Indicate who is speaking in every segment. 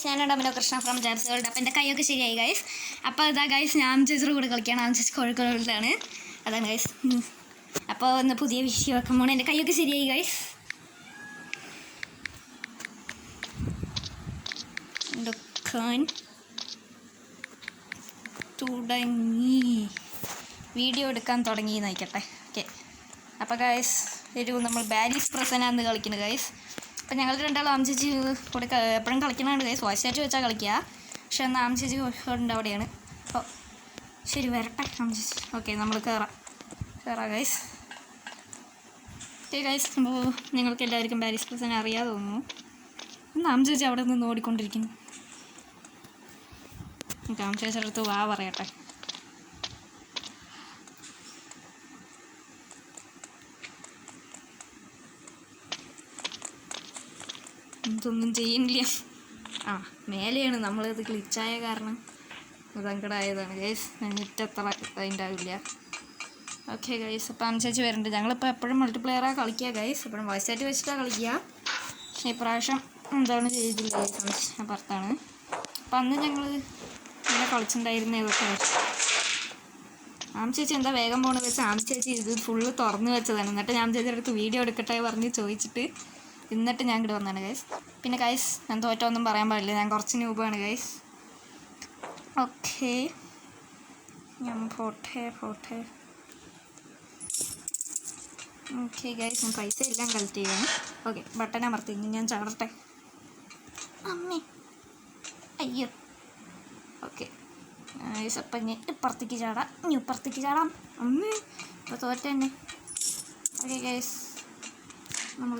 Speaker 1: ഞാനാണ് amino Krishna from jabs world. അപ്പോൾ എൻ്റെ കൈയൊക്കെ ശരിയായി ഗൈസ്. അപ്പോൾ ഇതാ ഗൈസ് ഞാൻ ചേച്ചിയുടെ കൂടെ കളിക്കുകയാണ്. ആം ചേച്ചി കോഴിക്കോടാണ്. അതാണ് ഗൈസ്. അപ്പോൾ ഒന്ന് പുതിയ വിഷയം വെക്കാൻ പോകണം. എൻ്റെ കൈയൊക്കെ ശരിയായി ഗൈസ്. എടുക്കാൻ തുടങ്ങി, വീഡിയോ എടുക്കാൻ തുടങ്ങി നയിക്കട്ടെ. ഓക്കെ, അപ്പോൾ ഗൈസ് നമ്മൾ ബാരിസ് പ്രസനാന്ന് കളിക്കുന്നത് ഗൈസ്. അപ്പോൾ ഞങ്ങൾ രണ്ടാളും ആം ചേച്ചി കൂടെ എപ്പോഴും കളിക്കണതാണ് ഗൈസ്. വോയിസ് ചാറ്റ് വെച്ചാൽ കളിക്കുക. പക്ഷേ എന്നാൽ ആം ചേച്ചി കോഴിക്കോടിൻ്റെ അവിടെയാണ്. അപ്പോൾ ശരി വരട്ടെ ആം ചേച്ചി. ഓക്കെ, നമ്മൾ കയറാം ഗൈസ്. ഓക്കെ ഗൈസ്, അപ്പോൾ നിങ്ങൾക്ക് എല്ലാവർക്കും ബാരിസ് പ്രസന അറിയാതെ തോന്നുന്നു. എന്നാൽ ആം ചേച്ചി അവിടെ നിന്ന് ഓടിക്കൊണ്ടിരിക്കുന്നു. ആം ചേച്ചിയുടെ അടുത്ത് വാ പറയട്ടെ. ഇതൊന്നും ചെയ്യുന്നില്ല. ആ മേലെയാണ് നമ്മളിത് ഗ്ലിച്ചായ കാരണം സങ്കടമായതാണ് ഗൈസ്. നെറ്റത്ര അതിൻ്റെ ആവില്ല. ഓക്കെ ഗൈസ്, അപ്പോൾ ആം ചേച്ചി വരുന്നുണ്ട്. ഞങ്ങളിപ്പോൾ എപ്പോഴും മൾട്ടിപ്ലെയറാണ് കളിക്കുക ഗൈസ്. എപ്പോഴും വോയിസ് ചാറ്റ് വെച്ചിട്ടാണ് കളിക്കുക. പക്ഷേ ഇപ്രാവശ്യം എന്താണ് ചെയ്തില്ല ഗൈസ്, പുറത്താണ്. അപ്പം അന്ന് ഞങ്ങൾ ഇങ്ങനെ കളിച്ചിട്ടുണ്ടായിരുന്ന ഇതൊക്കെ. ആം ചേച്ചി എന്താ വേഗം പോകണമെന്ന് വെച്ചാൽ ആം ചേച്ചി ഇത് ഫുള്ള് തുറന്ന് വെച്ചതാണ്. എന്നിട്ട് ഞാൻ ചേച്ചിയുടെ അടുത്ത് വീഡിയോ എടുക്കട്ടെ പറഞ്ഞ് ചോദിച്ചിട്ട് എന്നിട്ട് ഞാൻ ഇങ്ങോട്ട് വന്നതാണ് ഗൈസ്. പിന്നെ ഗൈസ് ഞാൻ തോറ്റൊന്നും പറയാൻ പാടില്ല, ഞാൻ കുറച്ച് ന്യൂബാണ് ഗൈസ്. ഓക്കെ, ഞാൻ പോട്ടെ. ഓക്കെ ഗൈസ്, ഞാൻ പൈസ എല്ലാം കളക്ട് ചെയ്യണം. ഓക്കെ, ബട്ടൺ അമർത്തി. ഇനി ഞാൻ ചാടട്ടെ. അമ്മേ അയ്യോ. ഓക്കെ ഗൈസ്, അപ്പം ഞാൻ ഇപ്പുറത്തേക്ക് ചാടാം. ഇനി ഇപ്പുറത്തേക്ക് ചാടാം. അമ്മേ ഇപ്പോൾ തോറ്റ തന്നെ. ഓക്കെ ഗൈസ്, നമ്മൾ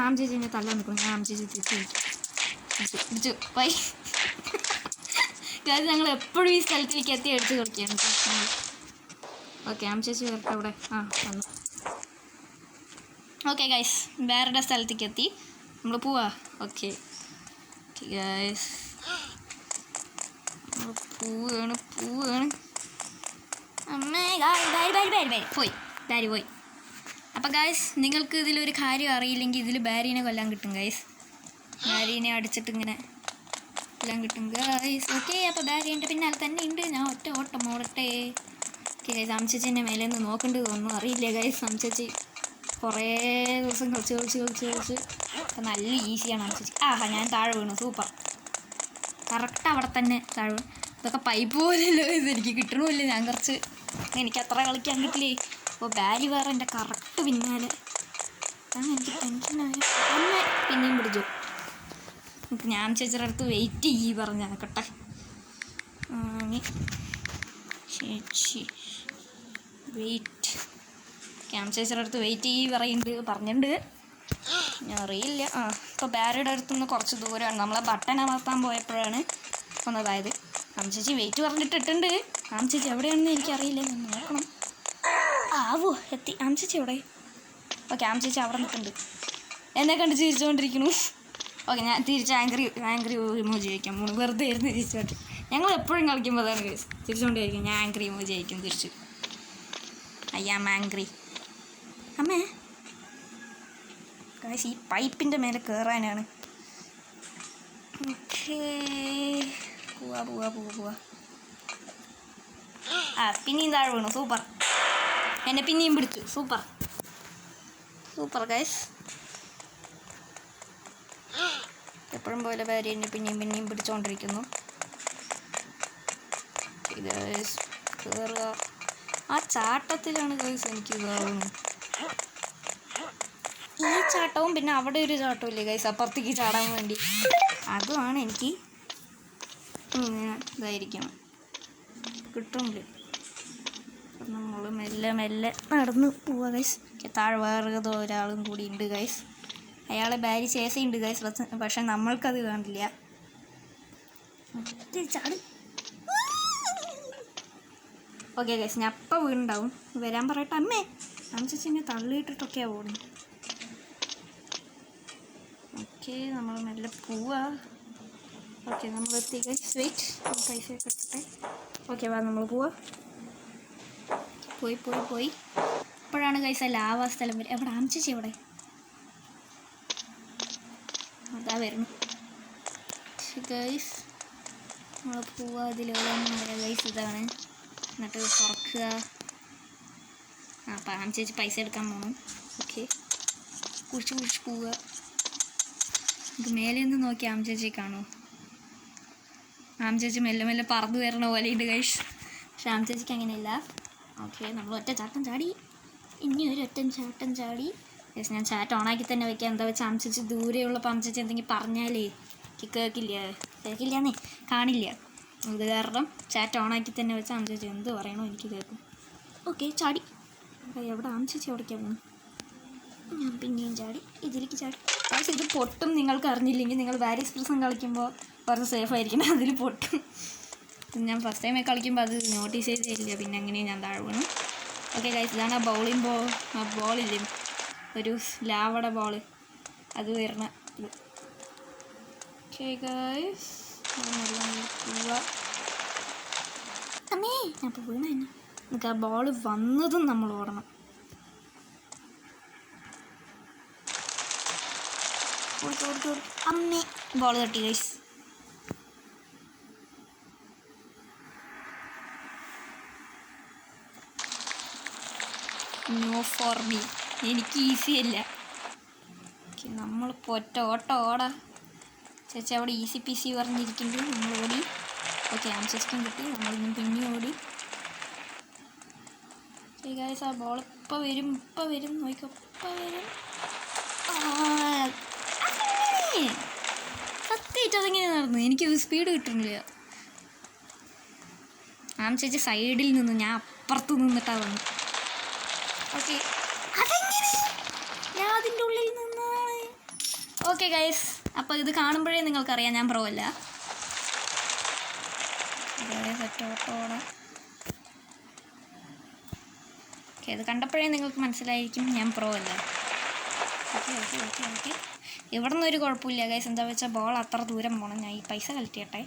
Speaker 1: ആം ചേച്ചി ഞാൻ തല്ലാൻ നിൽക്കണം. ഞാൻ ആം ചേച്ചി തിരിച്ചു പോയി ഗൈസ്. ഞങ്ങൾ എപ്പോഴും ഈ സ്ഥലത്തിലേക്ക് എത്തി അടിച്ച് കളിക്കുകയാണ്. ഓക്കെ, ആം ചേച്ചി വരട്ടെ അവിടെ. വന്നു. ഓക്കെ ഗൈസ്, വേറെ സ്ഥലത്തേക്ക് എത്തി. നമ്മൾ പോവാ. ഓക്കെ ഗൈസ്, നമ്മൾ പോവുകയാണ്. അമ്മേ പോയി ബാരി പോയി. അപ്പോൾ ഗൈസ്, നിങ്ങൾക്ക് ഇതിലൊരു കാര്യം അറിയില്ലെങ്കിൽ ഇതിൽ ബാരീനെ കൊല്ലാൻ കിട്ടും ഗൈസ്. ബാരീനെ അടിച്ചിട്ട് ഇങ്ങനെ കൊല്ലാൻ കിട്ടും ഗൈസ്. ഓക്കെ, അപ്പോൾ ബാരി എൻ്റെ പിന്നാലെ തന്നെ ഉണ്ട്. ഞാൻ ഒറ്റ ഓട്ടം ഓടട്ടെ. ഓക്കെ ഗൈസ്, ആം ചേച്ചി എന്നെ മേലെ നിന്ന് നോക്കേണ്ടത് ഒന്നും അറിയില്ല ഗൈസ്. ആം ചേച്ചി കുറേ ദിവസം കളിച്ച് അപ്പോൾ നല്ല ഈസിയാണ് ആം ചേച്ചി. ഞാൻ താഴെ വീണു. സൂപ്പർ, കറക്റ്റ് അവിടെ തന്നെ താഴെ വീണു. ഇതൊക്കെ പൈപ്പ് പോലെയല്ലോ ഇത്, എനിക്ക് കിട്ടണമില്ല. ഞാൻ എനിക്ക് അത്ര കളിക്കാൻ കിട്ടില്ലേ. അപ്പോൾ ബാരി വേറെ എൻ്റെ കറക്റ്റ് പിന്നാലെ. എനിക്ക് ടെൻഷനായ അമ്മ പിന്നെയും പിടിച്ചു. ഞാൻ ചേച്ചിയുടെ അടുത്ത് വെയിറ്റ് പറഞ്ഞ കേട്ടെ. ചേച്ചി വെയിറ്റ്, ഞാൻ ചേച്ചിയുടെ അടുത്ത് വെയിറ്റ് പറഞ്ഞിട്ടുണ്ട്. ഞാൻ അറിയില്ല. ഇപ്പോൾ ബാരിയുടെ അടുത്തുനിന്ന് കുറച്ച് ദൂരമാണ്. നമ്മളെ ബട്ടൺ അമർത്താൻ പോയപ്പോഴാണ് ഒന്നതായത്. ആം ചേച്ചി വെയിറ്റ് പറഞ്ഞിട്ടിട്ടുണ്ട്. ആം ചേച്ചി എവിടെയാണെന്ന് എനിക്കറിയില്ല, ഞാൻ നോക്കണം. എത്തി. ആം ചേച്ചി എവിടെ? ഓക്കെ, ആം ചേച്ചി അവിടെ നിൽക്കുന്നുണ്ട്. എന്നെ കണ്ട് ചിരിച്ചുകൊണ്ടിരിക്കുന്നു. ഓക്കെ, ഞാൻ തിരിച്ച് ആംഗ്രി ഇമോജി അയക്കാം. വെറുതെ ആയിരുന്നു തിരിച്ചോട്ട്. ഞങ്ങൾ എപ്പോഴും കളിക്കുമ്പോൾ അതാണ് കേസ്, തിരിച്ചുകൊണ്ടിരിക്കും. ഞാൻ ആംഗ്രി ഇമോജി അയക്കും തിരിച്ച്. ആം ആംഗ്രി. അമ്മേ ഗൈസ്, ഈ പൈപ്പിൻ്റെ മേലെ കയറാനാണ്. ഓക്കേ, പോവാ. പിന്നെയും താഴെ വീണു. സൂപ്പർ, എന്നെ പിന്നെയും പിടിച്ചു. Super guys. എപ്പോഴും പോലെ ഭാര്യ എന്നെ പിന്നെയും പിടിച്ചുകൊണ്ടിരിക്കുന്നു. കയറുക. ചാട്ടത്തിലാണ് ഗൈസ് എനിക്ക് ഇതാവുന്നു. ഈ ചാട്ടവും പിന്നെ അവിടെ ഒരു ചാട്ടവും ഇല്ലേ ഗൈസ്, അപ്പുറത്തേക്ക് ചാടാൻ വേണ്ടി. അതുമാണ് എനിക്ക് ഇതായിരിക്കണം, കിട്ടുന്നില്ല. നമ്മൾ മെല്ലെ നടന്ന് പോവുക ഗൈസ്. താഴെ വേറെ ഏതോ ഒരാളും കൂടി ഉണ്ട് ഗൈസ്. അയാളെ ബാരി ചേസയുണ്ട് ഗൈസ്. പക്ഷെ നമ്മൾക്കത് കാണില്ല. ഓക്കെ ഗൈസ്, ഞാൻ അപ്പം വീടുണ്ടാവും. വരാൻ പറയട്ടെ. അമ്മേ ആം ചേച്ചിനെ തള്ളിയിട്ടിട്ടൊക്കെയാണ് ഓടുന്നത്. ഓക്കെ, നമ്മൾ മെല്ലെ പോവാ. ഓക്കെ, നമ്മൾ എത്തി ഗൈസ്. വെയിറ്റ്, പൈസയൊക്കെ ഇട്ടെ. ഓക്കെ, നമ്മൾ പോവാ. പോയി. ഇപ്പോഴാണ് ഗൈസ് ആ ലാവാ സ്ഥലം വരെ. എവിടെ ആം ചേച്ചി? എവിടെ? അതാ വരുന്നു. ഗൈസ് നമ്മൾ പോവുക. അതിലെവിടെയാണ് ഗൈസ്? ഇതാണ്. എന്നിട്ട് തുറക്കുക. അപ്പം ചേച്ചി പൈസ എടുക്കാൻ പോകണം. ഓക്കെ, കുഴിച്ച് പോവുക. നമുക്ക് മേലെ നിന്ന് നോക്കി ചേച്ചി കാണുമോ? ചേച്ചി മെല്ലെ മെല്ലെ പറന്നു വരണ പോലെയുണ്ട് ഗൈസ്. പക്ഷെ ചേച്ചിക്ക് അങ്ങനെയല്ല. ഓക്കെ, നമ്മൾ ഒറ്റ ചാട്ടം ചാടി. ഇനി ഒരു ഒറ്റ ചാട്ടം ചാടി. ഗൈസ് ഞാൻ ചാറ്റ് ഓണാക്കി തന്നെ വയ്ക്കാം. എന്താ വെച്ചാൽ ചേച്ചി ദൂരെയുള്ള ചേച്ചി എന്തെങ്കിലും പറഞ്ഞാലേ എനിക്ക് കേൾക്കില്ലെന്നേ, കാണില്ല. ഇത് കാരണം ചാറ്റ് ഓണാക്കി തന്നെ വെച്ചാൽ ചേച്ചി എന്ത് പറയണോ എനിക്ക് കേൾക്കും. ഓക്കെ, ചാടി. എവിടെ ചേച്ചി എവിടേക്കാണ് പോകുന്നത്? ഞാൻ പിന്നെയും ചാടി, ഇതിലേക്ക് ചാടി. പക്ഷേ ഇത് പൊട്ടും. നിങ്ങൾക്ക് അറിഞ്ഞില്ലെങ്കിൽ നിങ്ങൾ വാരിയസ് പ്രിസം കളിക്കുമ്പോൾ കുറച്ച് സേഫ് ആയിരിക്കണം. അതിൽ പൊട്ടും. ഞാൻ ഫസ്റ്റ് ടൈം കളിക്കുമ്പോൾ അത് നോട്ടീസ് ചെയ്തില്ല. പിന്നെ എങ്ങനെയാണ് ഞാൻ താഴെ വീണു. ഓക്കെ ഗൈസ്, ഇതാണ് ആ ബോളില്ലേ, ഒരു ലാവയുടെ ബോള്, അത് വരണ ഇത്. ഓക്കെ ഗൈസ്, അമ്മേ ഞാൻ ഇപ്പോൾ വീണ തന്നെ. നമുക്ക് ആ ബോള് വന്നതും നമ്മൾ ഓടണം. അമ്മേ ബോൾ തട്ടി ഗൈസ്. നോ ഫോർ മീ, എനിക്ക് ഈസി അല്ല. നമ്മളിപ്പോൾ ഒറ്റ ഓടാ. ചേച്ചി അവിടെ ഈസി പീസി പറഞ്ഞിരിക്കുന്നുണ്ട്. നമ്മൾ ഓടി. ഓക്കെ, ചേച്ചിക്കും കിട്ടി. നമ്മളിന്നും പിന്നെ ഓടി. ഗൈസ്, ആ ബോൾ ഇപ്പം വരും നോക്കിക്കോ, ഇപ്പം വരും. സത്യമായിട്ട് അതെങ്ങനെയാണ് നടന്നത്? എനിക്കത് സ്പീഡ് കിട്ടുന്നില്ല. ചേച്ചി സൈഡിൽ നിന്ന്, ഞാൻ അപ്പുറത്ത് നിന്നിട്ടാണ് വന്നത്. ഓക്കെ, അതെങ്ങനെ? ഞാൻ അതിൻ്റെ ഉള്ളിൽ നിന്നാണ്. ഓക്കെ ഗൈസ്, അപ്പോൾ ഇത് കാണുമ്പോഴേ നിങ്ങൾക്കറിയാം ഞാൻ പ്രോ അല്ല. ഓക്കെ, ഇത് കണ്ടപ്പോഴേ നിങ്ങൾക്ക് മനസ്സിലായിരിക്കും ഞാൻ പ്രോ അല്ല. ഓക്കെ ഇവിടെ നിന്നൊരു കുഴപ്പമില്ല ഗൈസ്. എന്താ വെച്ചാൽ ബോൾ അത്ര ദൂരം പോകണം. ഞാൻ ഈ പൈസ കളക്ട് ചെയ്യട്ടെ.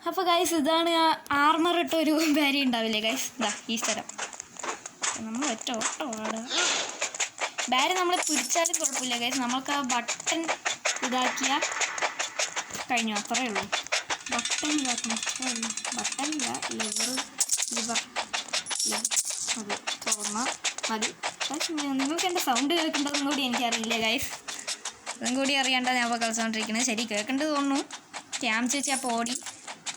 Speaker 1: അപ്പോൾ ഗൈസ്, ഇതാണ് ആ ആർമർ ഇട്ടൊരു ബാരി ഉണ്ടാവില്ലേ ഗൈസ്? ഇതാ ഈ സ്ഥലം. നമ്മൾ ഒറ്റ ഓടുക. ബാരി നമ്മൾ പിടിച്ചാലും കുഴപ്പമില്ല ഗൈസ്. നമ്മൾക്ക് ആ ബട്ടൺ ഇതാക്കിയാൽ കഴിഞ്ഞു, അത്രയേ ഉള്ളൂ. ബട്ടൺ ഇതാക്കണം, ബട്ടണില്ല, ലിവർ അത് തുറന്നാൽ മതി. നിങ്ങൾക്ക് എൻ്റെ സൗണ്ട് കേൾക്കേണ്ടതും കൂടി എനിക്കറിയില്ല ഗൈസ്. അതും കൂടി അറിയേണ്ടത് ഞാൻ ഇപ്പോൾ കളിച്ചുകൊണ്ടിരിക്കുന്നത്. ശരി, കേൾക്കേണ്ടത് തോന്നുന്നു. ചേച്ചി അപ്പോൾ ഓടി,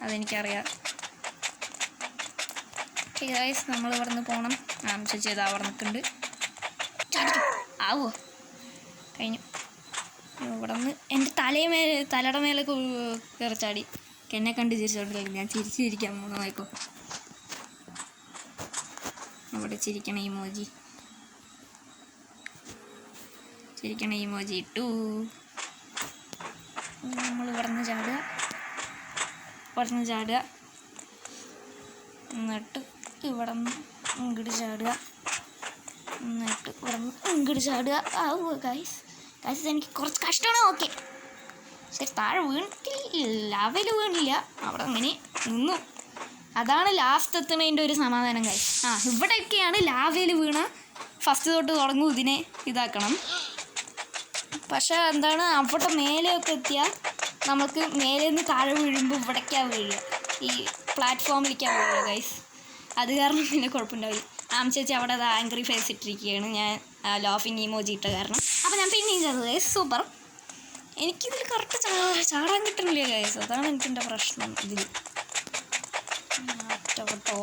Speaker 1: അതെനിക്കറിയാം. ഓക്കെ ഗൈസ്, നമ്മൾ ഇവിടെ നിന്ന് പോകണം. ചേച്ചി അത് അവിടെ നിൽക്കുന്നുണ്ട്. ആവോ, കഴിഞ്ഞു. ഇവിടെ നിന്ന് എൻ്റെ തലയുടെ മേലെ കയറി ചാടി. എന്നെ കണ്ട് ചിരിച്ചോണ്ടില്ല, ഞാൻ ചിരിച്ചിരിക്കാൻ പോകുന്ന നോക്കോ. അവിടെ ചിരിക്കണ ഇമോജി ഇട്ടു. നമ്മൾ ഇവിടെ നിന്ന് ചാടുക, എന്നിട്ട് ഇവിടെ നിന്ന് ഇങ്ങോട്ട് ചാടുക, എന്നിട്ട് ഇവിടെ നിന്ന് ഇങ്ങോട്ട് ചാടുക. ആവുക ഗൈസ്, എനിക്ക് കുറച്ച് കഷ്ടമാണ്. ഓക്കെ, ശരി, താഴെ ലെവൽ വീണില്ല, അവിടെ അങ്ങനെ നിന്നു. അതാണ് ലാസ്റ്റ് എത്തുന്നതിൻ്റെ ഒരു സമാധാനം ഗൈസ്. ഇവിടെയൊക്കെയാണ് ലാവയിൽ വീണ ഫസ്റ്റ് തൊട്ട് തുടങ്ങും. ഇതിനെ ഇതാക്കണം. പക്ഷേ എന്താണ്, അവിടെ മേലെയൊക്കെ എത്തിയാൽ നമുക്ക് മേലെ നിന്ന് താഴെ വീഴുമ്പോൾ ഇവിടേക്കാണ് വീഴുക, ഈ പ്ലാറ്റ്ഫോമിലേക്കാണ് വീഴുക ഗൈസ്. അത് കാരണം പിന്നെ കുഴപ്പമുണ്ടാവില്ല. ചേച്ചി അവിടെ അത് ആംഗ്രി ഫേസ് ഇട്ടിരിക്കുകയാണ്, ഞാൻ ലോഫിങ് ഇമോജി ഇട്ട കാരണം. അപ്പോൾ ഞാൻ പിന്നെയും ചെയ്തത് ഗൈസ്. സൂപ്പർ. എനിക്കിതിൽ കറക്റ്റ് ചാടാൻ കിട്ടുന്നില്ല ഗൈസ്, അതാണ് എനിക്കെൻ്റെ പ്രശ്നം. ഇതിൽ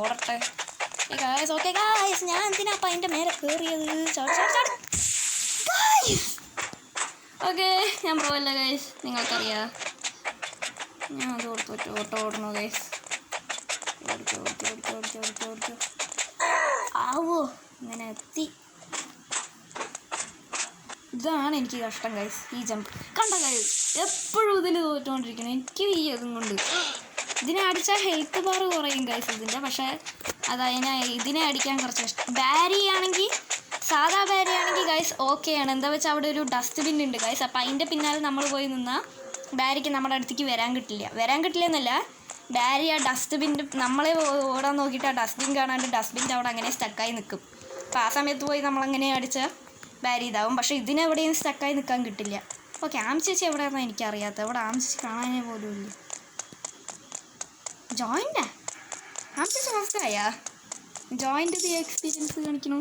Speaker 1: ഓടട്ടെ ഗൈസ്. ഓക്കെ ഗൈസ്, ഞാൻ എന്തിനാ അപ്പം അതിൻ്റെ മേലെ കയറിയത്? ഓക്കെ, ഞാൻ പോവല്ല ഗൈസ്, നിങ്ങൾക്കറിയാം. ഞാൻ അത് ഓടണോ ഗൈസ്? ഓടിക്കോ. ആവോ, ഇങ്ങനെ എത്തി. ഇതാണ് എനിക്ക് കഷ്ടം ഗൈസ്, ഈ ജമ്പ്. കണ്ട ഗൈസ്, എപ്പോഴും ഇതിൽ തോറ്റുകൊണ്ടിരിക്കണം. എനിക്ക് ഈ അതും കൊണ്ട് ഇതിനെ അടിച്ചാൽ ഹെൽത്ത് ബാർ കുറയും ഗൈസ് ഇതിൻ്റെ. പക്ഷേ ഇതിനെ അടിക്കാൻ കുറച്ച് കഷ്ടം. സാധാ ബാരി ആണെങ്കിൽ ഗൈസ് ഓക്കെയാണ്. എന്താ വെച്ചാൽ അവിടെ ഒരു ഡസ്റ്റ്ബിൻ ഉണ്ട് ഗൈസ്. അപ്പം അതിൻ്റെ പിന്നാലെ നമ്മൾ പോയി നിന്നാൽ ബാരിക്ക് നമ്മുടെ അടുത്തേക്ക് വരാൻ കിട്ടില്ല എന്നല്ല, ബാരി ആ ഡസ്റ്റ്ബിൻ്റെ നമ്മളെ ഓടാൻ നോക്കിയിട്ട് ആ ഡസ്റ്റ്ബിൻ കാണാണ്ട് ഡസ്റ്റ്ബിൻ്റെ അവിടെ അങ്ങനെ സ്റ്റക്കായി നിൽക്കും. അപ്പോൾ ആ സമയത്ത് പോയി നമ്മളങ്ങനെ അടിച്ചാൽ ബാരി ഇതാവും. പക്ഷേ ഇതിനെവിടെയും സ്റ്റക്കായി നിൽക്കാൻ കിട്ടില്ല. ഓക്കെ ആം ചേച്ചി എവിടെയാണെന്നോ എനിക്കറിയാത്ത. എവിടെ ആം ചേച്ചി കാണാനേ പോലും ഇല്ല. ജോയിൻ്റാ ആം ചേച്ചി മനസ്സിലായാ? Joint experience കാണിക്കണു.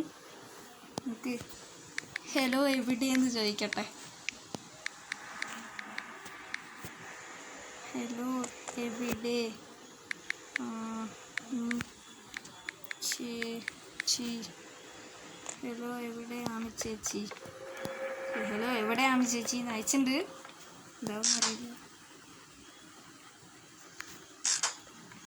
Speaker 1: നമുക്ക് ഹലോ എവിടെയെന്ന് ചോദിക്കട്ടെ. ഹലോ എവിടെ ചേച്ചി? ഹലോ എവിടെയാണ് ചേച്ചി? ഹലോ എവിടെയാണ് ചേച്ചി എന്ന് അയച്ചിട്ടുണ്ട്. എന്താണെന്ന് അറിയില്ല.